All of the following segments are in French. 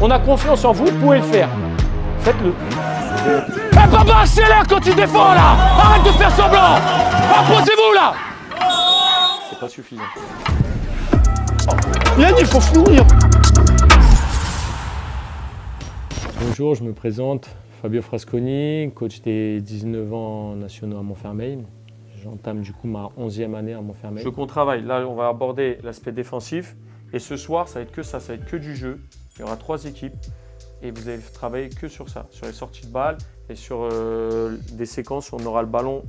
On a confiance en vous, vous pouvez le faire. Faites-le. Eh Baba, accélère quand tu défends là. Arrête de faire semblant. Apposez-vous là. C'est pas suffisant. Yann, il faut finir. Bonjour, je me présente. Fabio Frasconi, coach des 19 ans nationaux à Montfermeil. J'entame du coup ma 11e année à Montfermeil. Je veux qu'on travaille. Là, on va aborder l'aspect défensif. Et ce soir, ça va être que ça, ça va être que du jeu. Il y aura 3 équipes. Et vous allez travailler que sur ça, sur les sorties de balles et sur des séquences où on aura le ballon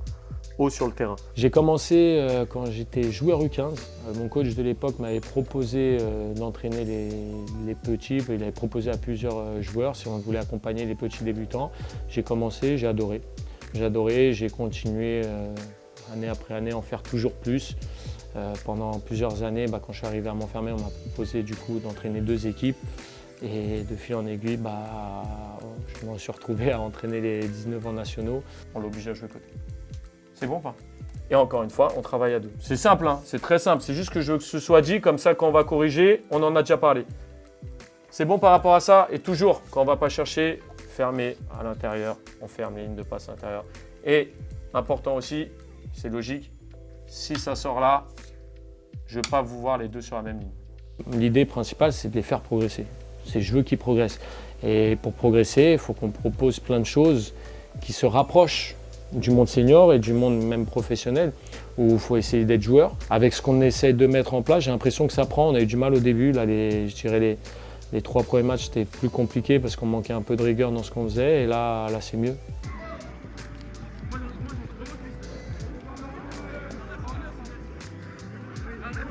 haut sur le terrain. J'ai commencé quand j'étais joueur U15. Mon coach de l'époque m'avait proposé d'entraîner les petits. Il avait proposé à plusieurs joueurs si on voulait accompagner les petits débutants. J'ai commencé, j'ai adoré. J'ai adoré, j'ai continué année après année à en faire toujours plus. Pendant plusieurs années, quand je suis arrivé à Montfermeil, on m'a proposé du coup d'entraîner 2 équipes. Et de fil en aiguille, je me suis retrouvé à entraîner les 19 ans nationaux. On l'oblige à jouer côté. C'est bon ou pas? Et encore une fois, on travaille à 2. C'est simple, hein, c'est très simple. C'est juste que je veux que ce soit dit, comme ça quand on va corriger, on en a déjà parlé. C'est bon par rapport à ça. Et toujours, quand on ne va pas chercher, fermer à l'intérieur. On ferme les lignes de passe à l'intérieur. Et important aussi, c'est logique, si ça sort là, je ne veux pas vous voir les 2 sur la même ligne. L'idée principale, c'est de les faire progresser. C'est je veux qu'ils progressent. Et pour progresser, il faut qu'on propose plein de choses qui se rapprochent du monde senior et du monde même professionnel, où il faut essayer d'être joueur. Avec ce qu'on essaie de mettre en place, j'ai l'impression que ça prend. On a eu du mal au début. Là, je dirais les 3 premiers matchs, c'était plus compliqué parce qu'on manquait un peu de rigueur dans ce qu'on faisait. Et là c'est mieux.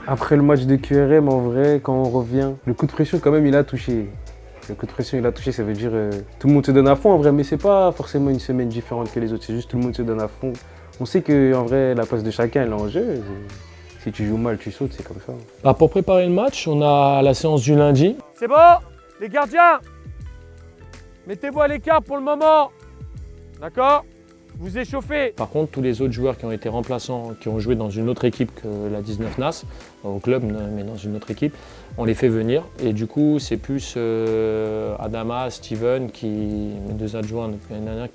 Après le match de QRM, en vrai, quand on revient, le coup de pression, quand même, il a touché. Le coup de pression, il a touché, ça veut dire tout le monde se donne à fond, en vrai, mais c'est pas forcément une semaine différente que les autres, c'est juste tout le monde se donne à fond. On sait qu'en vrai, la place de chacun, elle est en jeu. Si tu joues mal, tu sautes, c'est comme ça. Pour préparer le match, on a la séance du lundi. C'est bon, les gardiens, mettez-vous à l'écart pour le moment. D'accord ? Vous échauffez. Par contre, tous les autres joueurs qui ont été remplaçants, qui ont joué dans une autre équipe que la 19 NAS, au club, mais dans une autre équipe, on les fait venir. Et du coup, c'est plus Adama, Steven, mes 2 adjoints depuis l'année dernière,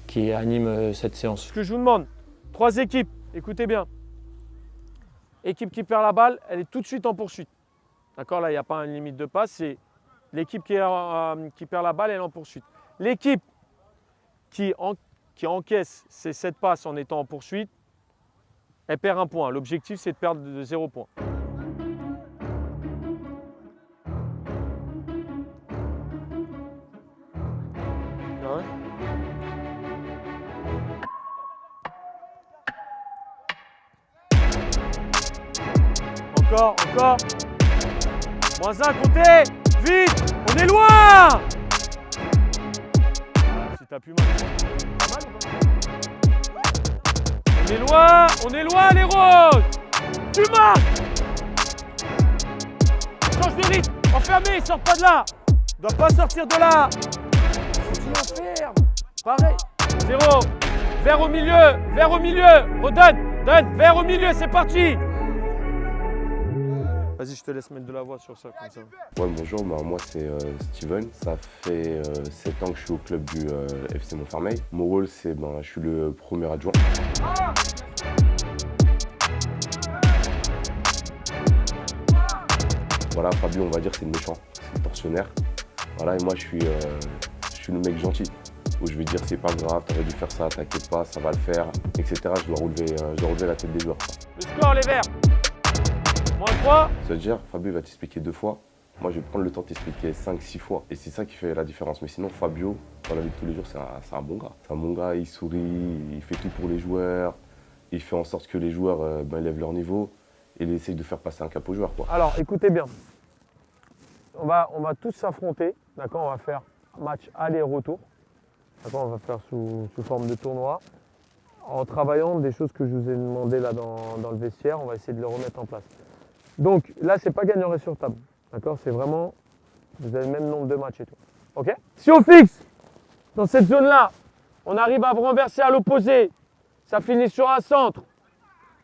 qui animent cette séance. Ce que je vous demande, 3 équipes, écoutez bien. Équipe qui perd la balle, elle est tout de suite en poursuite. D'accord, là, il n'y a pas une limite de passe, c'est l'équipe qui perd la balle, elle est en poursuite. L'équipe qui encaisse ces 7 passes en étant en poursuite, elle perd 1 point. L'objectif, c'est de perdre de 0 point. Ah ouais. Encore. -1, comptez. Vite, on est loin. Si t'as plus mal. On est loin les roses. Tu marques. Change de rythme, enfermé, sors pas de là. Il doit pas sortir de là. Faut qu'il enferme. Pareil. 0. Vers au milieu. Redonne, donne, vers au milieu, c'est parti. Vas-y, je te laisse mettre de la voix sur ça, comme ça. Ouais, bonjour, moi c'est Steven. Ça fait 7 ans que je suis au club du FC Montfermeil. Mon rôle, c'est je suis le premier adjoint. Voilà, Fabio, on va dire, c'est le méchant, c'est le tortionnaire. Voilà, et moi, je suis le mec gentil, où je vais dire, c'est pas grave, t'aurais dû faire ça, t'inquiète pas, ça va le faire, etc. Je dois relever la tête des joueurs. Le score, les verts. -3. C'est-à-dire, Fabio va t'expliquer 2 fois. Moi, je vais prendre le temps de t'expliquer 5-6 fois. Et c'est ça qui fait la différence. Mais sinon, Fabio, dans la vie de tous les jours, c'est un bon gars. C'est un bon gars, il sourit, il fait tout pour les joueurs. Il fait en sorte que les joueurs élèvent leur niveau. Et il essaye de faire passer un cap aux joueurs, quoi. Alors, écoutez bien. On va tous s'affronter. D'accord, on va faire match aller-retour. D'accord, on va faire sous forme de tournoi. En travaillant des choses que je vous ai demandé là dans le vestiaire, on va essayer de le remettre en place. Donc là, c'est pas gagnant sur table. D'accord, c'est vraiment, vous avez le même nombre de matchs et tout. Ok. Si on fixe dans cette zone-là, on arrive à renverser à l'opposé, ça finit sur un centre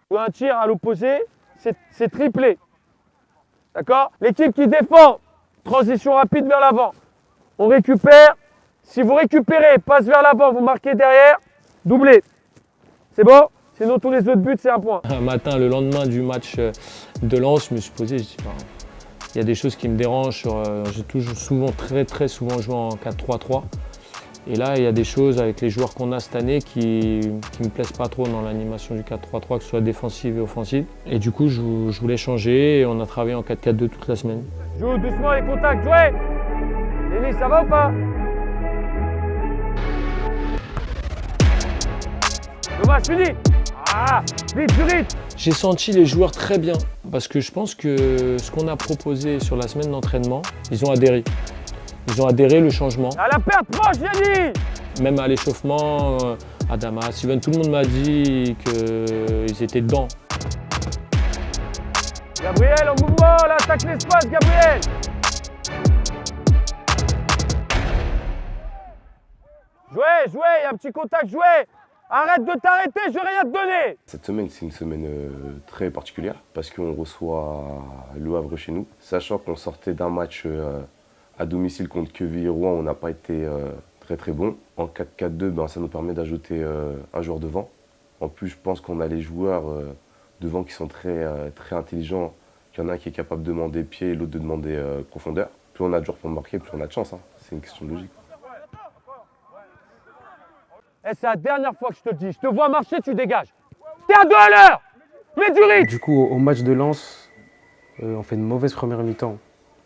ou un tir à l'opposé, c'est triplé. D'accord. L'équipe qui défend, transition rapide vers l'avant. on récupère. Si vous récupérez, passe vers l'avant, vous marquez derrière, doublé. C'est bon? Sinon, tous les autres buts, c'est un point. Un matin, le lendemain du match de Lens, je me suis posé, je dis, il y a des choses qui me dérangent. J'ai toujours très souvent joué en 4-3-3. Et là, il y a des choses avec les joueurs qu'on a cette année qui me plaisent pas trop dans l'animation du 4-3-3, que ce soit défensive et offensive. Et du coup, je voulais changer et on a travaillé en 4-4-2 toute la semaine. Joue doucement les contacts, jouez! Denis, ça va ou pas? Le match fini! Ah, vite, du rythme! J'ai senti les joueurs très bien parce que je pense que ce qu'on a proposé sur la semaine d'entraînement, ils ont adhéré. Ils ont adhéré le changement. À la perte proche, Yannick! Même à l'échauffement, Adama, Steven, tout le monde m'a dit qu'ils étaient dedans. Gabriel en mouvement, là, attaque l'espace, Gabriel! Jouez, il y a un petit contact, jouez! Arrête de t'arrêter, je vais rien te donner! Cette semaine, c'est une semaine très particulière parce qu'on reçoit Le Havre chez nous. Sachant qu'on sortait d'un match à domicile contre Quevilly-Rouen, on n'a pas été très bon. En 4-4-2, ça nous permet d'ajouter un joueur devant. En plus, je pense qu'on a les joueurs devant qui sont très intelligents. Il y en a un qui est capable de demander pied et l'autre de demander profondeur. Plus on a de joueurs pour marquer, plus on a de chance. Hein. C'est une question de logique. C'est la dernière fois que je te le dis. Je te vois marcher, tu dégages. T'es à 2 à l'heure! Mets du rythme! Du coup, au match de Lens, on fait une mauvaise première mi-temps.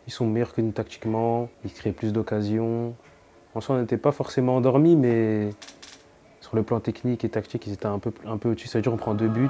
Ils sont meilleurs que nous tactiquement, ils créent plus d'occasions. En soi, on n'était pas forcément endormis, mais sur le plan technique et tactique, ils étaient un peu au-dessus. Ça veut dire qu'on prend 2 buts.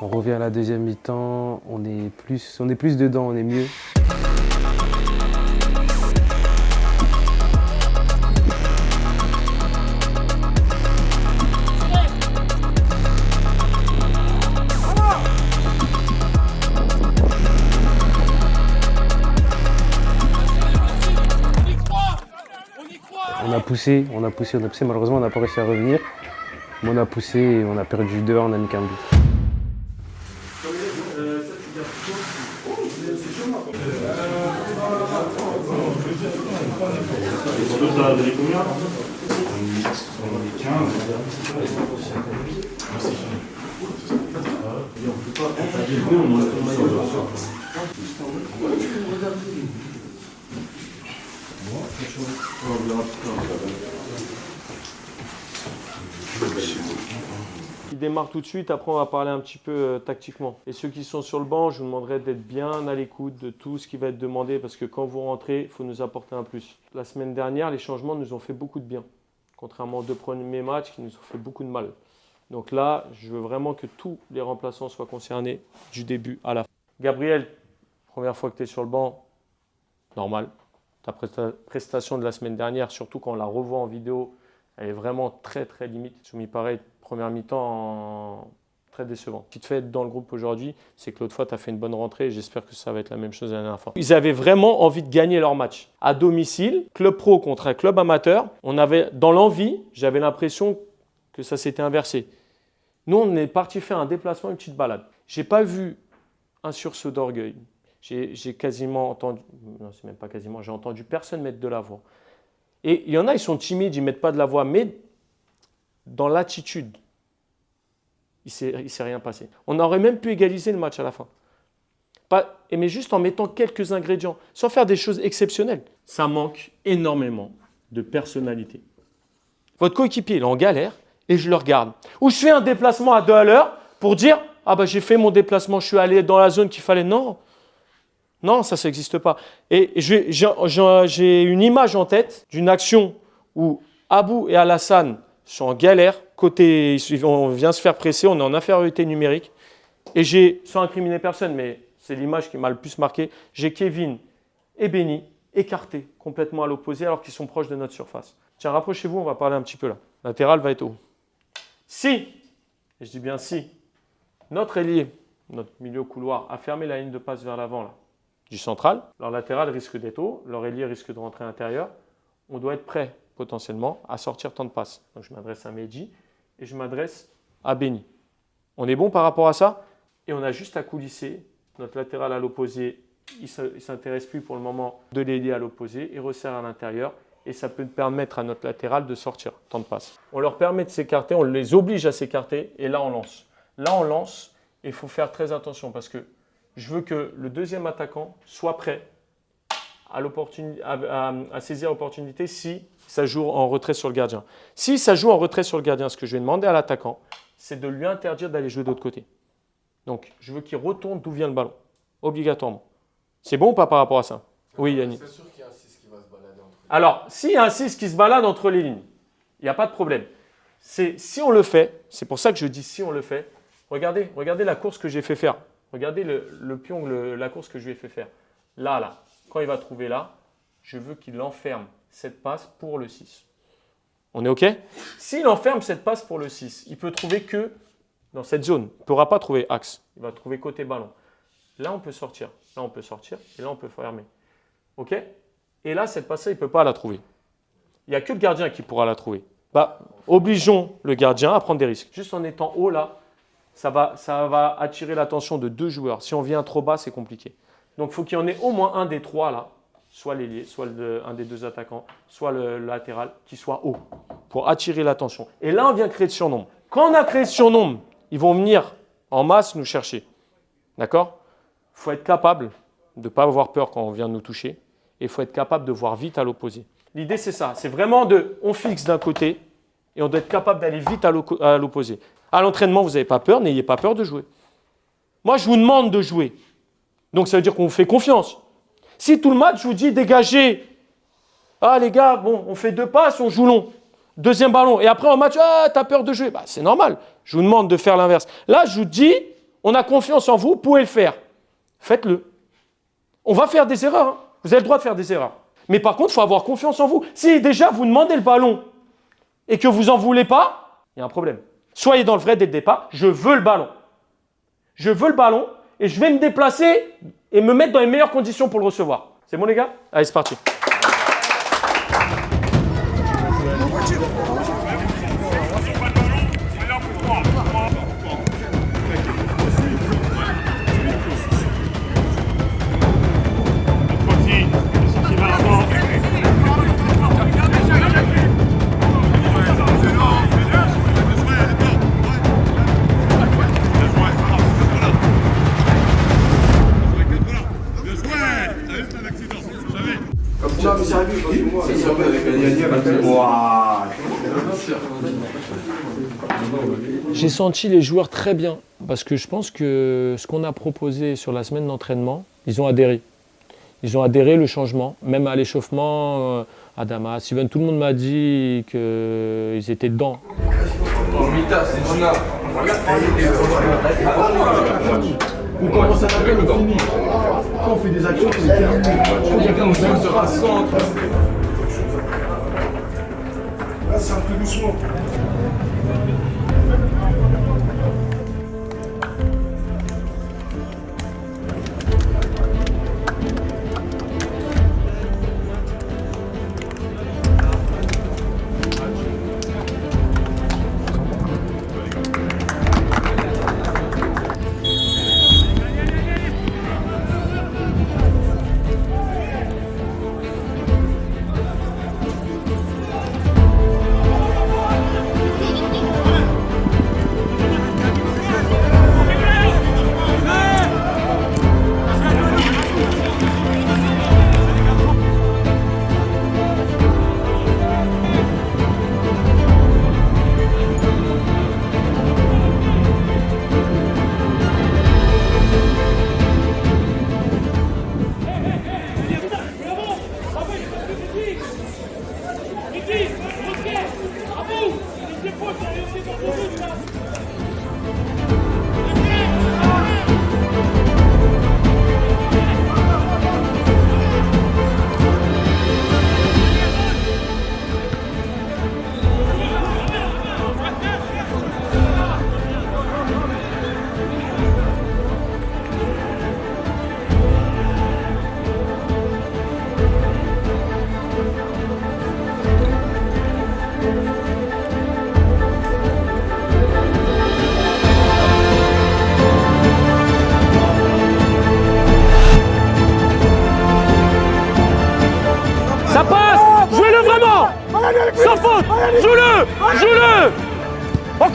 On revient à la deuxième mi-temps, on est plus dedans, on est mieux. On a poussé, malheureusement on n'a pas réussi à revenir. Mais on a poussé et on a perdu 2-1, on a mis qu'un but. Qui démarre tout de suite, après on va parler un petit peu tactiquement. Et ceux qui sont sur le banc, je vous demanderai d'être bien à l'écoute de tout ce qui va être demandé parce que quand vous rentrez, il faut nous apporter un plus. La semaine dernière, les changements nous ont fait beaucoup de bien, contrairement aux 2 premiers matchs qui nous ont fait beaucoup de mal. Donc là, je veux vraiment que tous les remplaçants soient concernés du début à la fin. Gabriel, première fois que tu es sur le banc, normal. Ta prestation de la semaine dernière, surtout quand on la revoit en vidéo, elle est vraiment très limite. Soumis pareil, première mi-temps très décevant. Ce qui te fait être dans le groupe aujourd'hui, c'est que l'autre fois, tu as fait une bonne rentrée et j'espère que ça va être la même chose la dernière fois. Ils avaient vraiment envie de gagner leur match. À domicile, club pro contre un club amateur, on avait dans l'envie, j'avais l'impression que ça s'était inversé. Nous, on est parti faire un déplacement, une petite balade. Je n'ai pas vu un sursaut d'orgueil. J'ai quasiment entendu, non c'est même pas quasiment, j'ai entendu personne mettre de la voix. Et il y en a, ils sont timides, ils ne mettent pas de la voix, mais dans l'attitude, il ne s'est rien passé. On aurait même pu égaliser le match à la fin. Mais juste en mettant quelques ingrédients, sans faire des choses exceptionnelles. Ça manque énormément de personnalité. Votre coéquipier, il est en galère et je le regarde. Ou je fais un déplacement à 2 à l'heure pour dire « Ah j'ai fait mon déplacement, je suis allé dans la zone qu'il fallait. » Non, ça n'existe pas. Et j'ai une image en tête d'une action où Abou et Alassane sont en galère. Côté, on vient se faire presser, on est en infériorité numérique. Et j'ai, sans incriminer personne, mais c'est l'image qui m'a le plus marqué, j'ai Kevin et Benny écartés complètement à l'opposé alors qu'ils sont proches de notre surface. Tiens, rapprochez-vous, on va parler un petit peu là. Latéral va être haut. Si, et je dis bien si, notre ailier, notre milieu couloir, a fermé la ligne de passe vers l'avant là, du central, leur latéral risque d'être haut, leur ailier risque de rentrer à l'intérieur. On doit être prêt potentiellement à sortir temps de passe. Donc je m'adresse à Mehdi et je m'adresse à Benny. On est bon par rapport à ça et on a juste à coulisser. Notre latéral à l'opposé, il ne s'intéresse plus pour le moment de l'ailier à l'opposé, il resserre à l'intérieur et ça peut permettre à notre latéral de sortir temps de passe. On leur permet de s'écarter, on les oblige à s'écarter et là on lance. Là on lance et il faut faire très attention parce que je veux que le deuxième attaquant soit prêt à saisir l'opportunité si ça joue en retrait sur le gardien. Si ça joue en retrait sur le gardien, ce que je vais demander à l'attaquant, c'est de lui interdire d'aller jouer de l'autre côté. Donc, je veux qu'il retourne d'où vient le ballon, obligatoirement. C'est bon ou pas par rapport à ça? Oui, Yannick. C'est sûr qu'il y a un 6 qui va se balader entre les lignes. Alors, s'il y a un 6 qui se balade entre les lignes, il n'y a pas de problème. Si on le fait, c'est pour ça que je dis si on le fait, regardez la course que j'ai fait faire. Regardez le pion, la course que je lui ai fait faire. Là. Quand il va trouver là, je veux qu'il enferme cette passe pour le 6. On est OK? S'il enferme cette passe pour le 6, il peut trouver que dans cette zone. Il ne pourra pas trouver axe. Il va trouver côté ballon. Là, on peut sortir. Là, on peut sortir. Et là, on peut fermer. OK? Et là, cette passe-là, il ne peut pas la trouver. Il n'y a que le gardien qui pourra la trouver. Obligeons le gardien à prendre des risques. Juste en étant haut là, ça va attirer l'attention de deux joueurs. Si on vient trop bas, c'est compliqué. Donc, il faut qu'il y en ait au moins un des trois là, soit l'ailier, soit un des deux attaquants, soit le latéral, qui soit haut pour attirer l'attention. Et là, on vient créer de surnombre. Quand on a créé de surnombre, ils vont venir en masse nous chercher. D'accord? Il faut être capable de ne pas avoir peur quand on vient nous toucher et il faut être capable de voir vite à l'opposé. L'idée, c'est ça. C'est vraiment on fixe d'un côté et on doit être capable d'aller vite à l'opposé. À l'entraînement, vous n'avez pas peur, n'ayez pas peur de jouer. Moi, je vous demande de jouer. Donc, ça veut dire qu'on vous fait confiance. Si tout le match, je vous dis dégagez. Ah, les gars, bon, on fait 2 passes, on joue long. Deuxième ballon. Et après, en match, t'as peur de jouer. C'est normal. Je vous demande de faire l'inverse. Là, je vous dis, on a confiance en vous, vous pouvez le faire. Faites-le. On va faire des erreurs. Hein. Vous avez le droit de faire des erreurs. Mais par contre, il faut avoir confiance en vous. Si déjà, vous demandez le ballon et que vous n'en voulez pas, il y a un problème. Soyez dans le vrai dès le départ. Je veux le ballon. Je veux le ballon et je vais me déplacer et me mettre dans les meilleures conditions pour le recevoir. C'est bon, les gars? Allez, c'est parti. J'ai senti les joueurs très bien parce que je pense que ce qu'on a proposé sur la semaine d'entraînement, ils ont adhéré. Ils ont adhéré le changement, même à l'échauffement, Adama, Steven, tout le monde m'a dit qu'ils étaient dedans. On commence à taper, on finit. Quand on fait des actions, on est terminé. Là, c'est un peu doucement.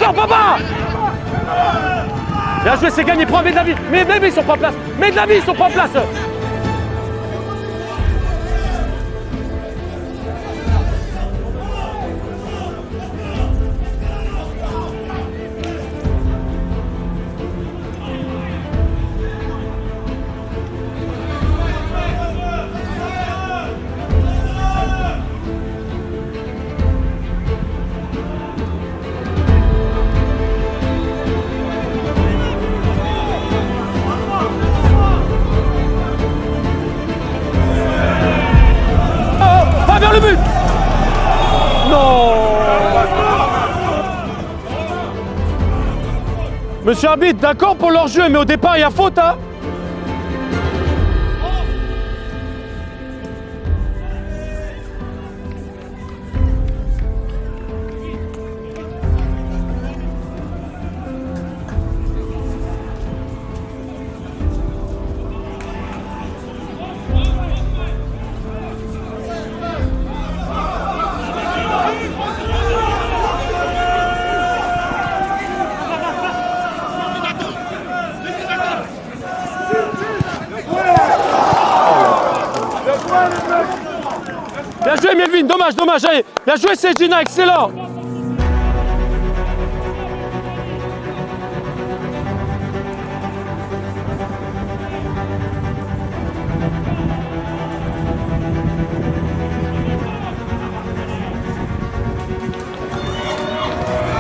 encore, papa! Bien joué, c'est gagné, prends Medlavi. Medlavi, ils sont pas en place. Medlavi, ils sont pas en place. Vers le but! Non! Monsieur arbitre, d'accord pour leur jeu, mais au départ, il y a faute, hein? Bien joué Melvin, dommage, allez. Bien joué Cégina, excellent.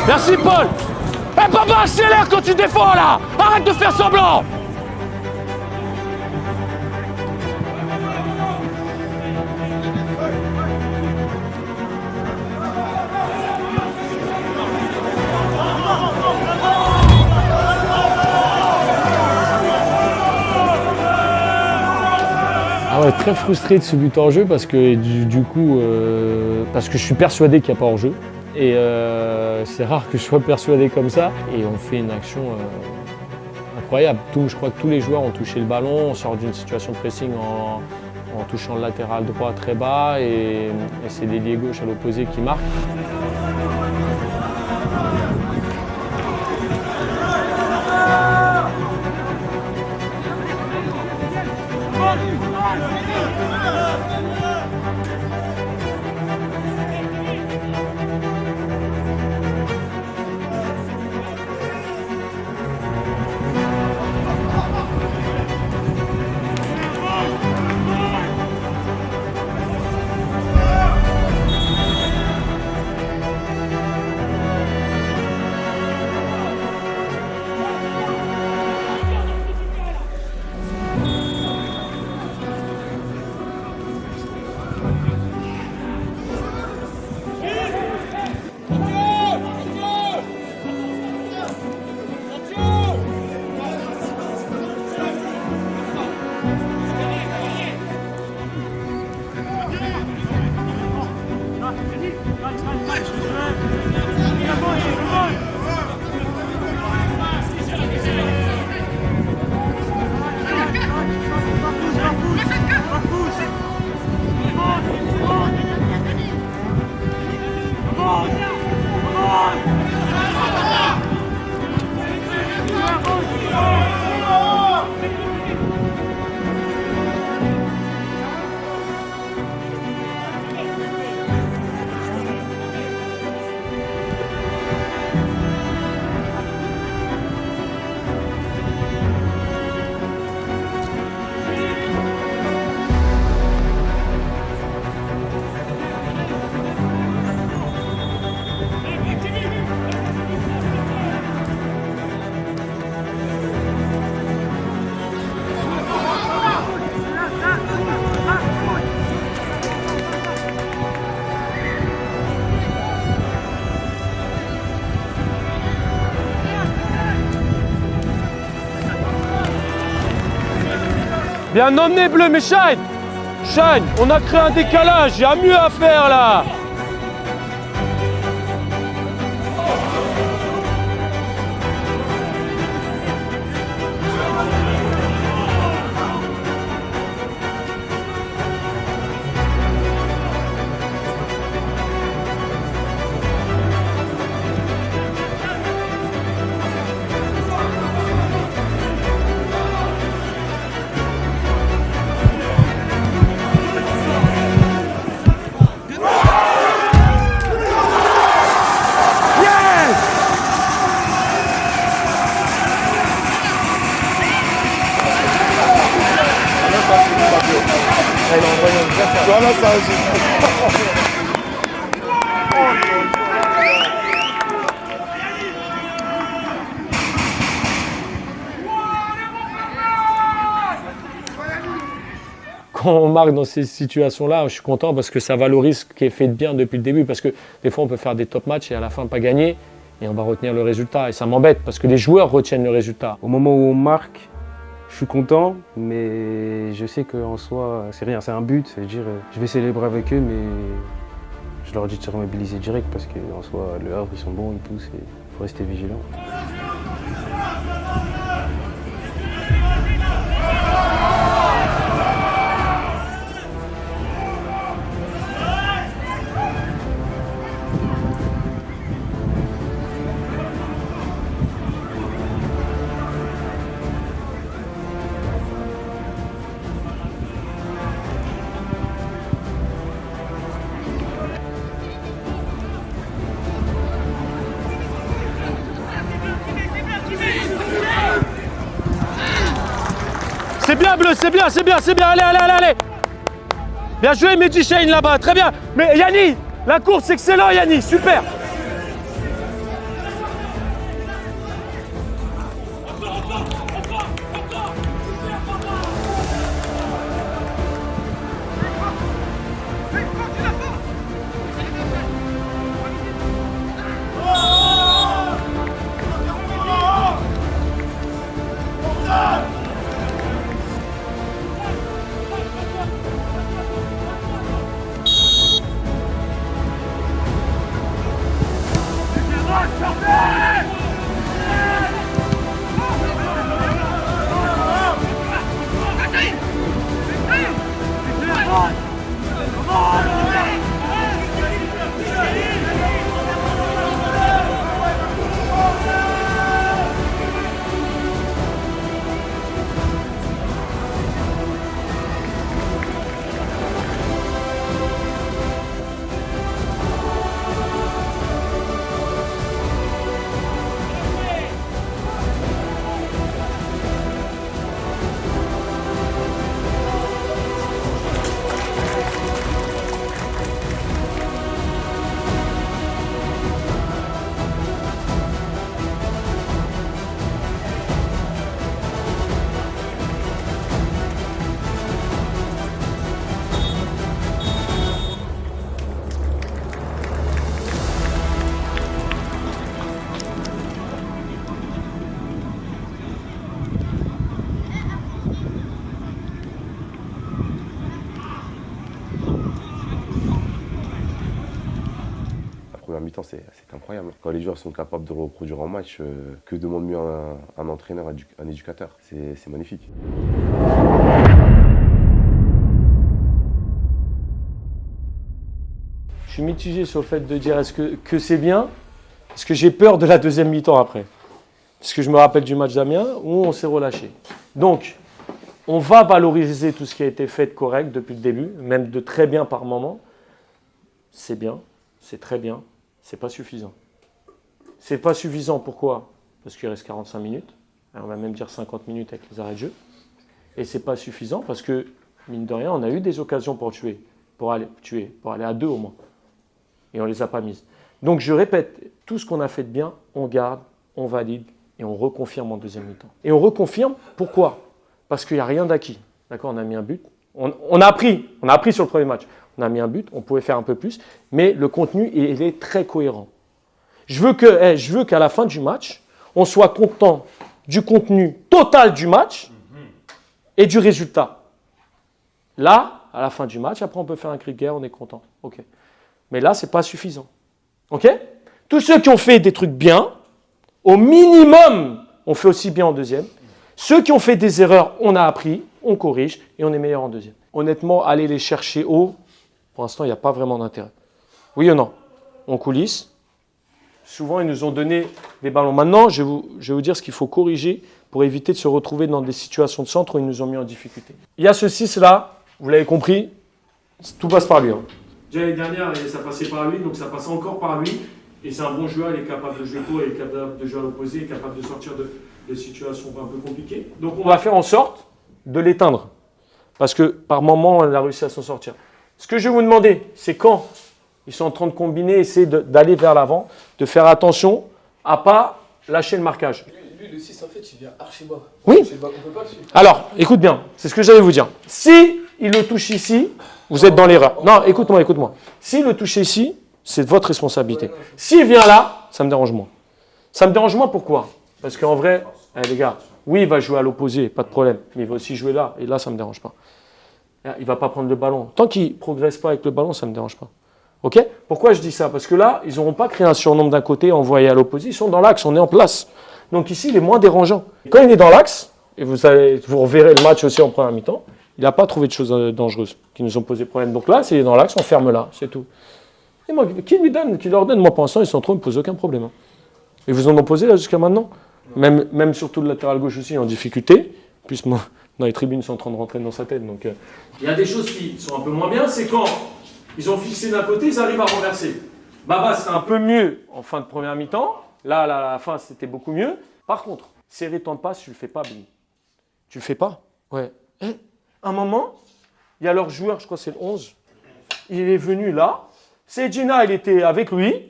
Merci Paul. Eh papa, accélère quand tu défends là. Arrête de faire semblant. Ah ouais, très frustré de ce but hors jeu parce que du coup, parce que je suis persuadé qu'il n'y a pas hors jeu. Et c'est rare que je sois persuadé comme ça. Et on fait une action incroyable. Je crois que tous les joueurs ont touché le ballon. On sort d'une situation de pressing en touchant le latéral droit très bas. Et c'est l'ailier gauche à l'opposé qui marque. Bien emmené Bleu, mais Shine, on a créé un décalage, il y a mieux à faire là. Voilà, ça agit. Quand on marque dans ces situations-là, je suis content parce que ça valorise ce qui est fait de bien depuis le début. Parce que des fois, on peut faire des top matchs et à la fin, pas gagner. Et on va retenir le résultat. Et ça m'embête parce que les joueurs retiennent le résultat. Au moment où on marque, je suis content, mais je sais qu'en soi, c'est rien, c'est un but. C'est-à-dire, je vais célébrer avec eux, mais je leur dis de se remobiliser direct parce qu'en soi, le Havre, ils sont bons, ils poussent et il faut rester vigilant. C'est bien Bleu, c'est bien, c'est bien, c'est bien. Allez, allez, allez, allez. Bien joué Mehdi Chahine là-bas, très bien. Mais Yanni, la course, excellent Yanni, super. Mi-temps, c'est incroyable. Quand les joueurs sont capables de le reproduire en match, que demande mieux un entraîneur, un éducateur? C'est magnifique. Je suis mitigé sur le fait de dire est-ce que c'est bien, parce que j'ai peur de la deuxième mi-temps après. Parce que je me rappelle du match d'Amiens où on s'est relâché. Donc, on va valoriser tout ce qui a été fait de correct depuis le début, même de très bien par moment. C'est bien, c'est très bien. C'est pas suffisant. C'est pas suffisant, pourquoi? Parce qu'il reste 45 minutes, on va même dire 50 minutes avec les arrêts de jeu. Et c'est pas suffisant parce que, mine de rien, on a eu des occasions pour aller à 2 au moins. Et on les a pas mises. Donc je répète, tout ce qu'on a fait de bien, on garde, on valide et on reconfirme en deuxième mi-temps. Et on reconfirme, pourquoi? Parce qu'il n'y a rien d'acquis. D'accord, on a mis un but. On a appris sur le premier match. On a mis un but, on pouvait faire un peu plus, mais le contenu, il est très cohérent. Je veux qu'à la fin du match, on soit content du contenu total du match et du résultat. Là, à la fin du match, après on peut faire un cri de guerre, on est content. Ok. Mais là, ce n'est pas suffisant. Ok? Tous ceux qui ont fait des trucs bien, au minimum, on fait aussi bien en deuxième. Ceux qui ont fait des erreurs, on a appris, on corrige et on est meilleur en deuxième. Honnêtement, aller les chercher haut, pour l'instant, il n'y a pas vraiment d'intérêt. Oui ou non? On coulisse. Souvent, ils nous ont donné des ballons. Maintenant, je vais vous dire ce qu'il faut corriger pour éviter de se retrouver dans des situations de centre où ils nous ont mis en difficulté. Il y a ce 6-là, vous l'avez compris, tout passe par lui. Déjà l'année dernière, ça passait par lui, donc ça passe encore par lui. Et c'est un bon joueur, il est capable de jouer court, il est capable de jouer à l'opposé, il est capable de sortir de situations un peu compliquées. Donc on va faire en sorte de l'éteindre. Parce que par moment, on a réussi à s'en sortir. Ce que je vais vous demander, c'est quand ils sont en train de combiner, essayer d'aller vers l'avant, de faire attention à ne pas lâcher le marquage. Lui, le 6, en fait, il vient archi bas. Oui. On peut pas le suivre. Alors, écoute bien, c'est ce que j'allais vous dire. Si il le touche ici, vous êtes dans l'erreur. Non, écoute-moi. S'il le touche ici, c'est de votre responsabilité. S'il vient là, ça me dérange moins. Ça me dérange moins pourquoi? Parce qu'en vrai, les gars, oui, il va jouer à l'opposé, pas de problème. Mais il va aussi jouer là, et là, ça ne me dérange pas. Il ne va pas prendre le ballon. Tant qu'il ne progresse pas avec le ballon, ça ne me dérange pas. Ok? Pourquoi je dis ça? Parce que là, ils n'auront pas créé un surnombre d'un côté, envoyé à l'opposé. Ils sont dans l'axe, on est en place. Donc ici, il est moins dérangeant. Quand il est dans l'axe, et vous reverrez le match aussi en première mi-temps, il n'a pas trouvé de choses dangereuses qui nous ont posé problème. Donc là, s'il est dans l'axe, on ferme là, c'est tout. Et moi, qui leur donne? Moi, pour l'instant, ils sont trop, ils ne me posent aucun problème. Hein. Et vous en ont posé là jusqu'à maintenant? Même surtout le latéral gauche aussi en difficulté, puisque moi, dans les tribunes, ils sont en train de rentrer dans sa tête. Donc, il y a des choses qui sont un peu moins bien, c'est quand ils ont fixé d'un côté, ils arrivent à renverser. Baba, c'est un peu mieux en fin de première mi-temps. Là, à la fin, c'était beaucoup mieux. Par contre, serrer temps de passe, tu ne le fais pas, Benny. Tu ne le fais pas? Ouais. Un moment, il y a leur joueur, je crois que c'est le 11, il est venu là. Sedjina, il était avec lui.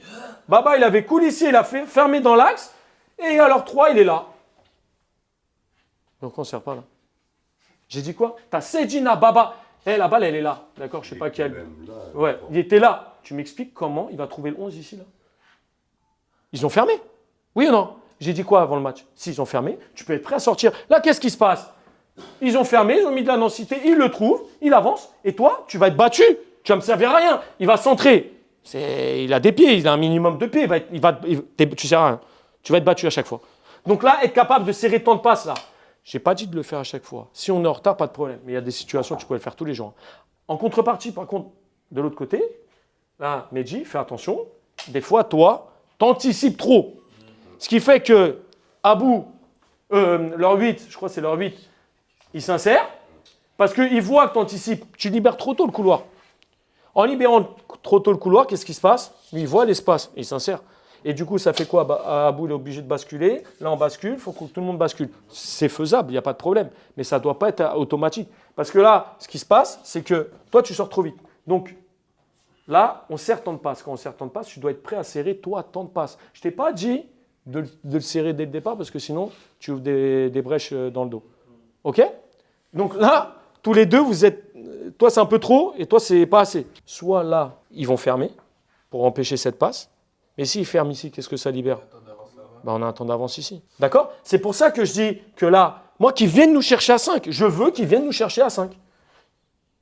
Baba, il avait coulissé, il a fermé dans l'axe. Et alors 3, il est là. Donc on ne sert pas là. J'ai dit quoi? T'as Sedjina, Baba. La balle, elle est là. D'accord, je ne sais pas quelle. Ouais, il était là. Tu m'expliques comment il va trouver le 11 ici, là? Ils ont fermé. Oui ou non? J'ai dit quoi avant le match? S'ils ont fermé, tu peux être prêt à sortir. Là, qu'est-ce qui se passe? Ils ont fermé, ils ont mis de la densité, ils le trouvent, il avance. Et toi, tu vas être battu. Tu vas me servir à rien. Il va centrer. Il a des pieds, il a un minimum de pieds. Tu ne sers à rien. Tu vas être battu à chaque fois. Donc là, être capable de serrer ton de passe, là. Je n'ai pas dit de le faire à chaque fois. Si on est en retard, pas de problème. Mais il y a des situations où tu peux le faire tous les jours. En contrepartie, par contre, de l'autre côté, là, Medji, fais attention. Des fois, toi, t'anticipes trop. Ce qui fait que Abou, leur 8, je crois que c'est leur 8, il s'insère parce qu'il voit que tu anticipes. Tu libères trop tôt le couloir. En libérant trop tôt le couloir, qu'est-ce qui se passe? Lui, il voit l'espace, il s'insère. Et du coup, ça fait quoi? Abou, il est obligé de basculer. Là, on bascule, il faut que tout le monde bascule. C'est faisable, il n'y a pas de problème. Mais ça ne doit pas être automatique. Parce que là, ce qui se passe, c'est que toi, tu sors trop vite. Donc, là, on serre temps de passe. Quand on serre temps de passe, tu dois être prêt à serrer, toi, temps de passe. Je ne t'ai pas dit de le serrer dès le départ parce que sinon, tu ouvres des brèches dans le dos. OK? Donc là, tous les deux, vous êtes... Toi, c'est un peu trop et toi, c'est pas assez. Soit là, ils vont fermer pour empêcher cette passe. Mais s'ils ferment ici, qu'est-ce que ça libère? On a un temps d'avance ici. D'accord? C'est pour ça que je dis que là, moi, qu'ils viennent nous chercher à 5. Je veux qu'ils viennent nous chercher à 5.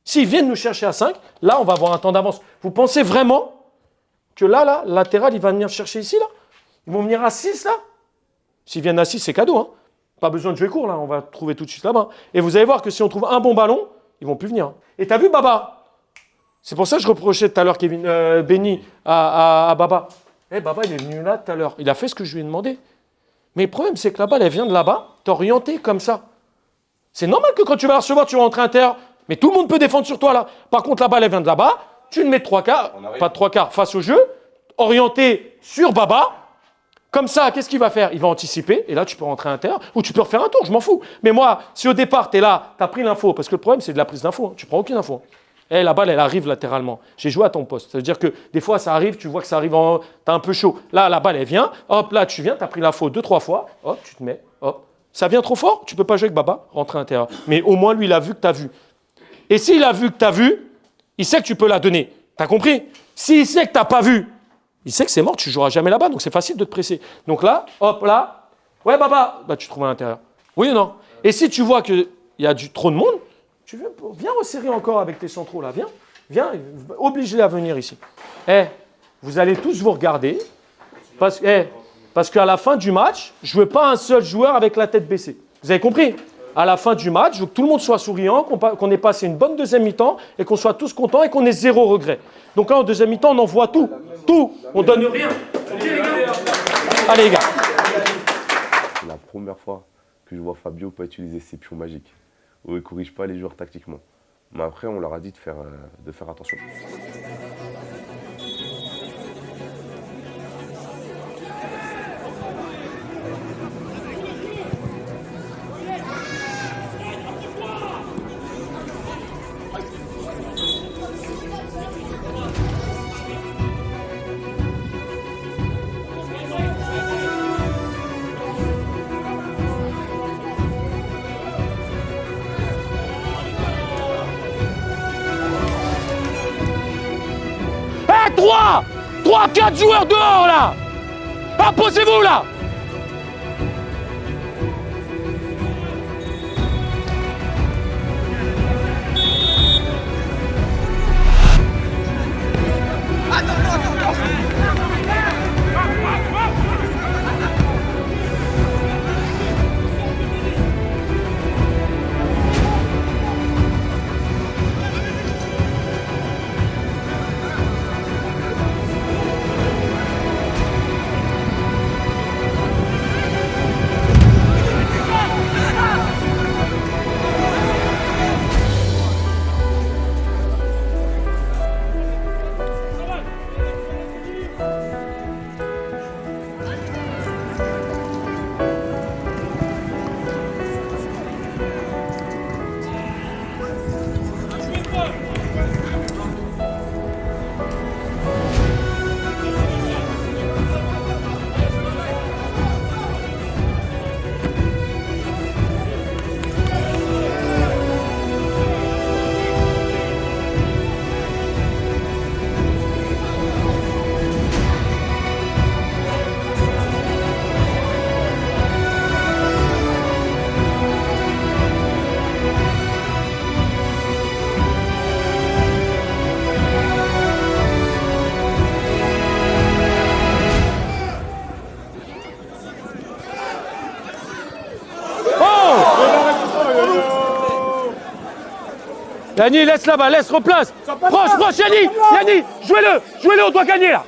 S'ils viennent nous chercher à 5, là, on va avoir un temps d'avance. Vous pensez vraiment que là, latéral, il va venir chercher ici, là? Ils vont venir à 6, là? S'ils viennent à 6, c'est cadeau, hein? Pas besoin de jouer court, là. On va trouver tout de suite là-bas. Et vous allez voir que si on trouve un bon ballon, ils ne vont plus venir. Et tu as vu Baba? C'est pour ça que je reprochais tout à l'heure Benny à Baba. Baba, il est venu là tout à l'heure. Il a fait ce que je lui ai demandé. Mais le problème, c'est que la balle, elle vient de là-bas, t'es orienté comme ça. C'est normal que quand tu vas la recevoir, tu vas rentrer à l'intérieur. Mais tout le monde peut défendre sur toi, là. Par contre, la balle, elle vient de là-bas. Tu le mets de 3/4, pas de 3/4, face au jeu, orienté sur Baba. Comme ça, qu'est-ce qu'il va faire? Il va anticiper, et là, tu peux rentrer à l'intérieur, ou tu peux refaire un tour, je m'en fous. Mais moi, si au départ, tu es là, tu as pris l'info, parce que le problème, c'est de la prise d'info, hein. Tu prends aucune info. La balle, elle arrive latéralement. J'ai joué à ton poste. Ça veut dire que des fois, ça arrive, tu vois que ça arrive tu as un peu chaud. Là, la balle, elle vient. Hop, là, tu viens, tu as pris l'info 2-3 fois. Hop, tu te mets. Hop. Ça vient trop fort, tu ne peux pas jouer avec Baba, rentrer à l'intérieur. Mais au moins, lui, il a vu que tu as vu. Et s'il a vu que tu as vu, il sait que tu peux la donner. Tu as compris? S'il sait que tu n'as pas vu, il sait que c'est mort, tu ne joueras jamais là-bas. Donc, c'est facile de te presser. Donc là, hop, là. Ouais, Baba, tu te trouves à l'intérieur. Oui ou non? Et si tu vois qu'il y a trop de monde, tu viens resserrer encore avec tes centraux là, viens, oblige-les à venir ici. Vous allez tous vous regarder, parce qu'à la fin du match, je ne veux pas un seul joueur avec la tête baissée. Vous avez compris? À la fin du match, je veux que tout le monde soit souriant, qu'on ait passé une bonne deuxième mi-temps et qu'on soit tous contents et qu'on ait 0 regret. Donc là, en deuxième mi-temps, on envoie tout, on donne rien. Allez les gars. C'est la première fois que je vois Fabio pas utiliser ses pions magiques, où il ne corrige pas les joueurs tactiquement. Mais après, on leur a dit de faire attention. 3-4 joueurs dehors là. Imposez-vous là. Yanni, laisse là-bas, laisse, replace. Proche, Yanni, jouez-le, on doit gagner là.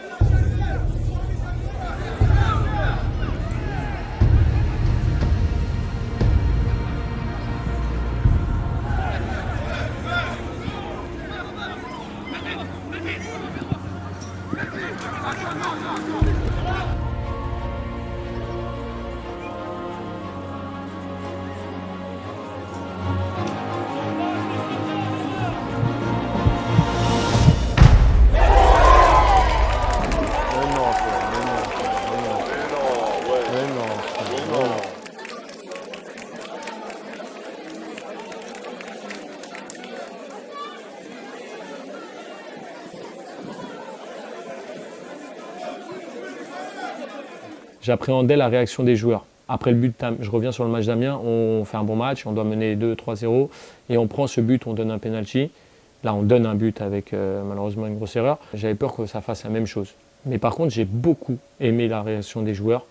J'appréhendais la réaction des joueurs. Après le but, je reviens sur le match d'Amiens, on fait un bon match, on doit mener 2-3-0 et on prend ce but, on donne un penalty. Là, on donne un but avec malheureusement une grosse erreur. J'avais peur que ça fasse la même chose. Mais par contre, j'ai beaucoup aimé la réaction des joueurs.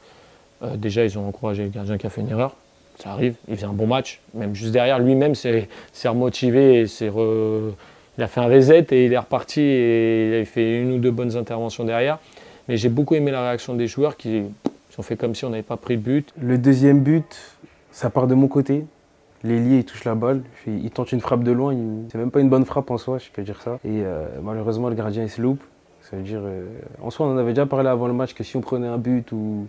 Déjà, ils ont encouragé le gardien qui a fait une erreur. Ça arrive, il faisait un bon match. Même juste derrière, lui-même s'est remotivé, il a fait un reset et il est reparti et il a fait une ou deux bonnes interventions derrière. Mais j'ai beaucoup aimé la réaction des joueurs qui ont fait comme si on n'avait pas pris le but. Le deuxième but, ça part de mon côté. L'ailier, il touche la balle, il tente une frappe de loin. C'est même pas une bonne frappe en soi, je peux dire ça. Et malheureusement, le gardien, il se loupe. Ça veut dire, en soi, on en avait déjà parlé avant le match que si on prenait un but ou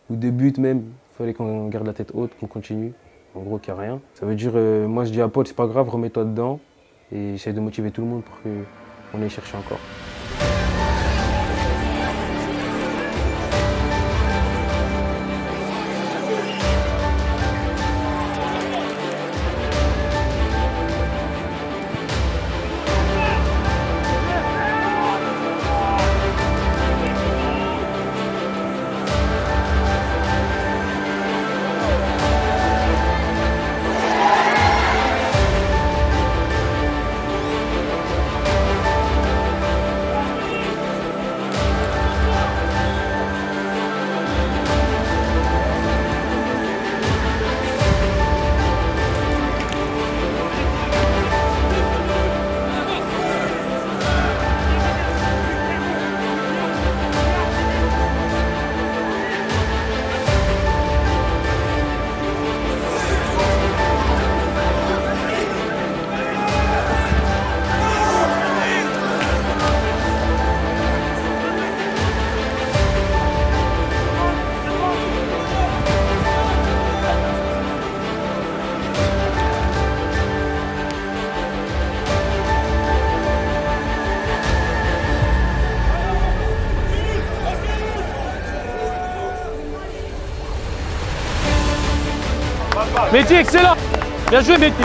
deux buts même, il fallait qu'on garde la tête haute, qu'on continue. En gros, qu'il n'y a rien. Ça veut dire, moi je dis à Paul, c'est pas grave, remets-toi dedans. Et j'essaie de motiver tout le monde pour qu'on aille chercher encore. Mehdi, excellent. Bien joué, Mehdi.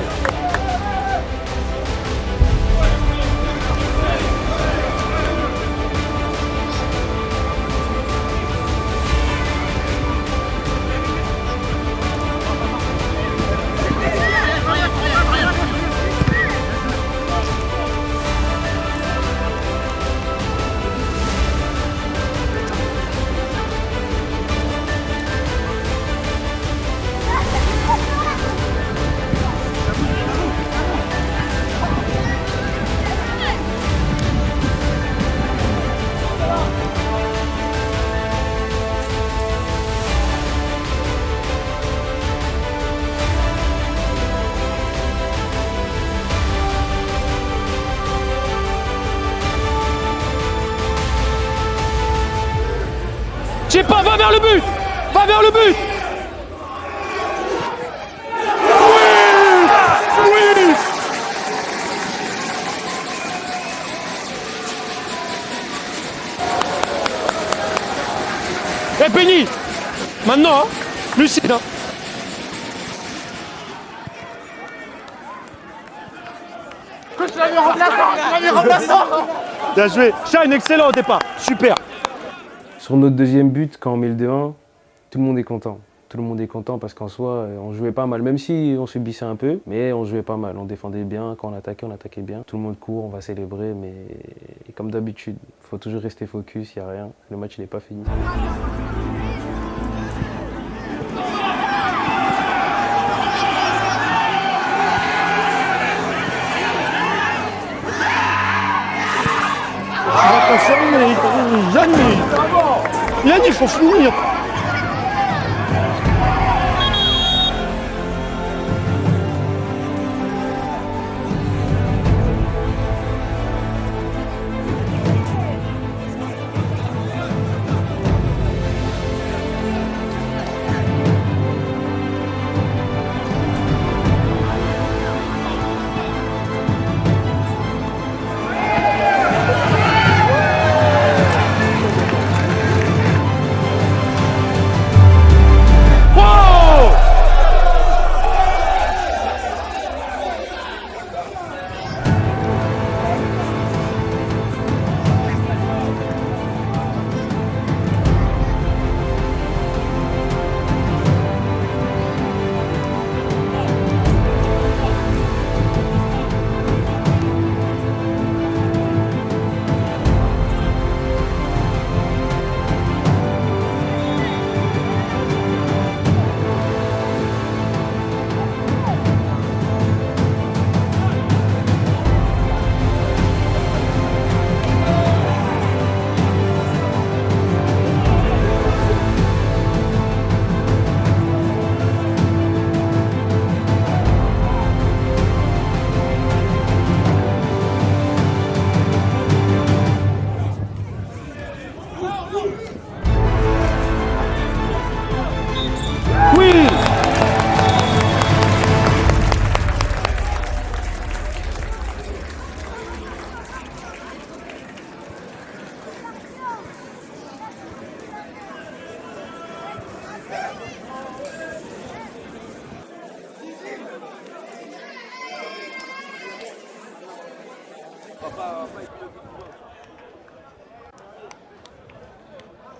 vers le but! Va vers le but! Oui! Oui! Et Penny! Maintenant, hein? Lucide, hein? Bien joué. Shine, excellent au départ. Super. Sur notre deuxième but, quand on met le 2-1, tout le monde est content. Tout le monde est content parce qu'en soi, on jouait pas mal. Même si on subissait un peu, mais on jouait pas mal. On défendait bien. Quand on attaquait bien. Tout le monde court, on va célébrer. Mais comme d'habitude, il faut toujours rester focus, il n'y a rien. Le match n'est pas fini. Yannick, il faut finir.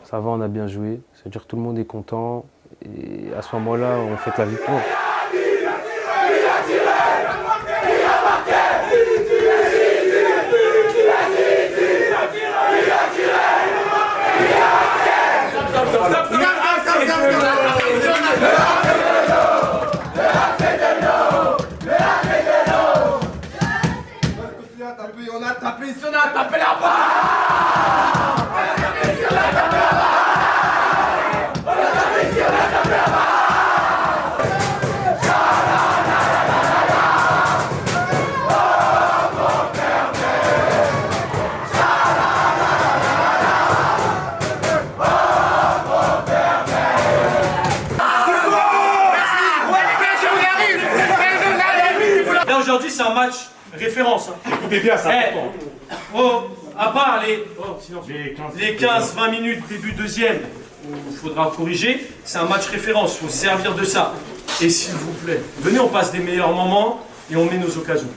Ça va, on a bien joué. C'est-à-dire que tout le monde est content. Et à ce moment-là, on fête la victoire. On a tapé, si on a tapé là-bas! Là aujourd'hui c'est un match référence. Écoutez bien, c'est important. À part les 15-20 minutes début deuxième où il faudra corriger, c'est un match référence, il faut se servir de ça. Et s'il vous plaît, venez on passe des meilleurs moments et on met nos occasions.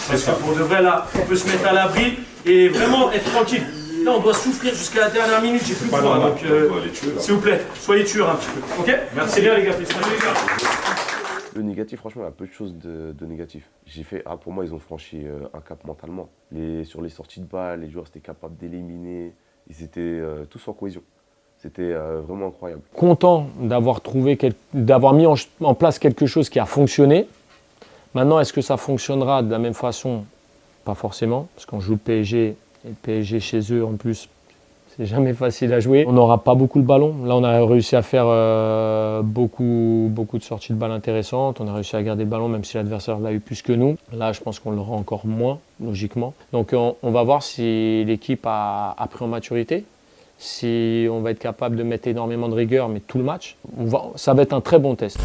Parce que pour de vrai là, on peut se mettre à l'abri et vraiment être tranquille. Là on doit souffrir jusqu'à la dernière minute, j'ai plus de foi. Donc s'il vous plaît, soyez tueurs un petit peu. Ok? Merci bien les gars, félicitations les gars. Le négatif, franchement, il y a peu de choses de négatif. J'ai fait, pour moi, ils ont franchi un cap mentalement. Sur les sorties de balles, les joueurs étaient capables d'éliminer. Ils étaient tous en cohésion. C'était vraiment incroyable. Content d'avoir mis en place quelque chose qui a fonctionné. Maintenant, est-ce que ça fonctionnera de la même façon? Pas forcément, parce qu'on joue le PSG, et le PSG chez eux en plus, c'est jamais facile à jouer. On n'aura pas beaucoup le ballon. Là, on a réussi à faire beaucoup de sorties de balles intéressantes. On a réussi à garder le ballon, même si l'adversaire l'a eu plus que nous. Là, je pense qu'on l'aura encore moins, logiquement. Donc, on va voir si l'équipe a pris en maturité. si on va être capable de mettre énormément de rigueur, mais tout le match, ça va être un très bon test.